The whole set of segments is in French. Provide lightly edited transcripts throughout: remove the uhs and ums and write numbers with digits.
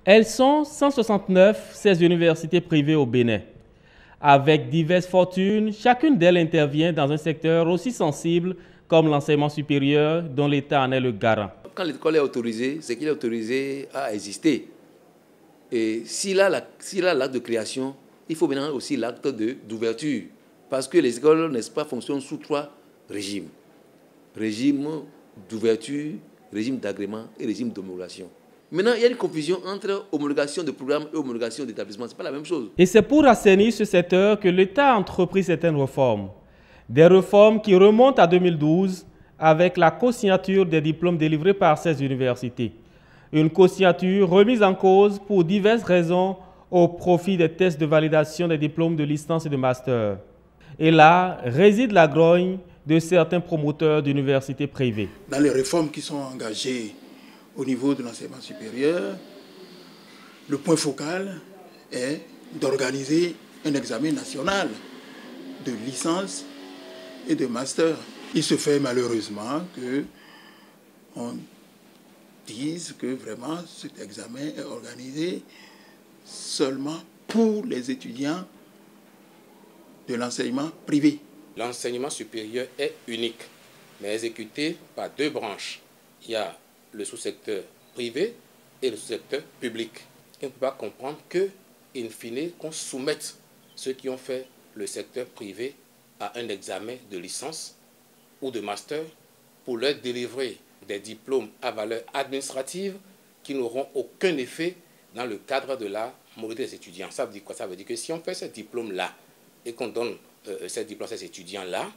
Elles sont 169, ces universités privées au Bénin. Avec diverses fortunes, chacune d'elles intervient dans un secteur aussi sensible comme l'enseignement supérieur dont l'État en est le garant. Quand l'école est autorisée, c'est qu'il est autorisé à exister. Et s'il a l'acte de création, il faut maintenant aussi l'acte d'ouverture. Parce que les écoles, n'est-ce pas, fonctionnent sous 3 régimes. Régime d'ouverture, régime d'agrément et régime d'homologation. Maintenant, il y a une confusion entre homologation de programme et homologation d'établissement. Ce n'est pas la même chose. Et c'est pour assainir ce secteur que l'État a entrepris certaines réformes. Des réformes qui remontent à 2012 avec la co-signature des diplômes délivrés par ces universités. Une co-signature remise en cause pour diverses raisons au profit des tests de validation des diplômes de licence et de master. Et là réside la grogne de certains promoteurs d'universités privées. Dans les réformes qui sont engagées au niveau de l'enseignement supérieur, le point focal est d'organiser un examen national de licence et de master. Il se fait malheureusement qu'on dise que vraiment cet examen est organisé seulement pour les étudiants de l'enseignement privé. L'enseignement supérieur est unique, mais exécuté par 2 branches. Il y a le sous-secteur privé et le sous-secteur public. On ne peut pas comprendre que, in fine, qu'on soumette ceux qui ont fait le secteur privé à un examen de licence ou de master pour leur délivrer des diplômes à valeur administrative qui n'auront aucun effet dans le cadre de la mobilité des étudiants. Ça veut dire quoi? Ça veut dire que si on fait ces diplômes-là et qu'on donne ces diplômes à ces étudiants-là,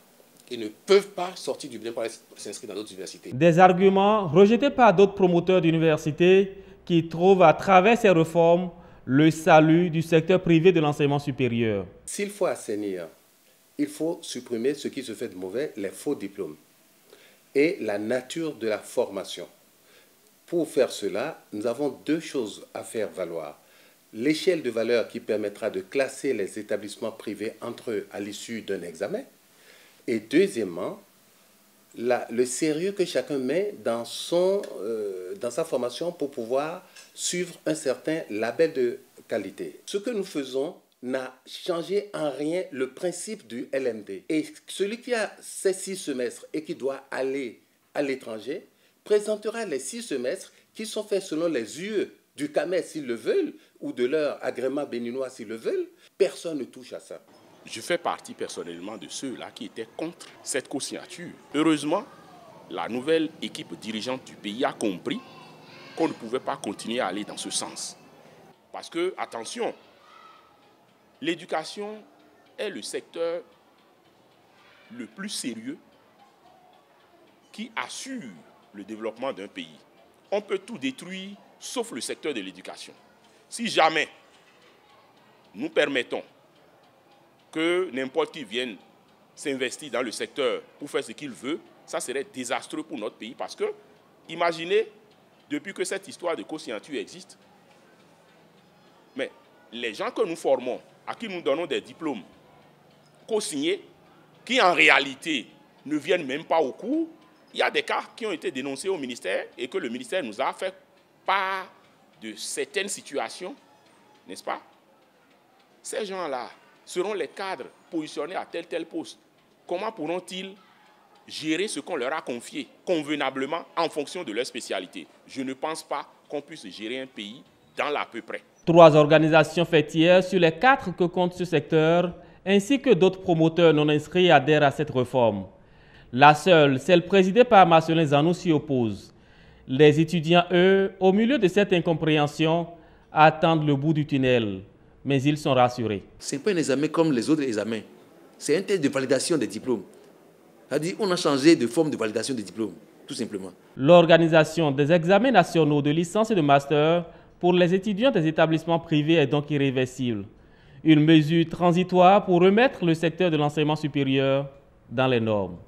ils ne peuvent pas sortir du Bénin pour aller s'inscrire dans d'autres universités. Des arguments rejetés par d'autres promoteurs d'universités qui trouvent à travers ces réformes le salut du secteur privé de l'enseignement supérieur. S'il faut assainir, il faut supprimer ce qui se fait de mauvais, les faux diplômes et la nature de la formation. Pour faire cela, nous avons 2 choses à faire valoir. L'échelle de valeur qui permettra de classer les établissements privés entre eux à l'issue d'un examen. Et deuxièmement, le sérieux que chacun met dans sa formation pour pouvoir suivre un certain label de qualité. Ce que nous faisons n'a changé en rien le principe du LMD. Et celui qui a ces 6 semestres et qui doit aller à l'étranger présentera les 6 semestres qui sont faits selon les UE du CAMES s'ils le veulent, ou de leur agrément béninois s'ils le veulent. Personne ne touche à ça. Je fais partie personnellement de ceux-là qui étaient contre cette co-signature. Heureusement, la nouvelle équipe dirigeante du pays a compris qu'on ne pouvait pas continuer à aller dans ce sens. Parce que, attention, l'éducation est le secteur le plus sérieux qui assure le développement d'un pays. On peut tout détruire sauf le secteur de l'éducation. Si jamais nous permettons que n'importe qui vienne s'investir dans le secteur pour faire ce qu'il veut, ça serait désastreux pour notre pays parce que, imaginez, depuis que cette histoire de co-signature existe, mais les gens que nous formons, à qui nous donnons des diplômes co-signés, qui en réalité ne viennent même pas au cours, il y a des cas qui ont été dénoncés au ministère et que le ministère nous a fait part de certaines situations, n'est-ce pas? Ces gens-là seront les cadres positionnés à tel poste. Comment pourront-ils gérer ce qu'on leur a confié convenablement en fonction de leur spécialité? Je ne pense pas qu'on puisse gérer un pays dans l'à peu près. 3 organisations fêtières sur les 4 que compte ce secteur, ainsi que d'autres promoteurs non inscrits adhèrent à cette réforme. La seule, celle présidée par Marcelin Zanou, s'y oppose. Les étudiants, eux, au milieu de cette incompréhension, attendent le bout du tunnel, mais ils sont rassurés. Ce n'est pas un examen comme les autres examens. C'est un test de validation des diplômes. C'est-à-dire qu'on a changé de forme de validation des diplômes, tout simplement. L'organisation des examens nationaux de licence et de master pour les étudiants des établissements privés est donc irréversible. Une mesure transitoire pour remettre le secteur de l'enseignement supérieur dans les normes.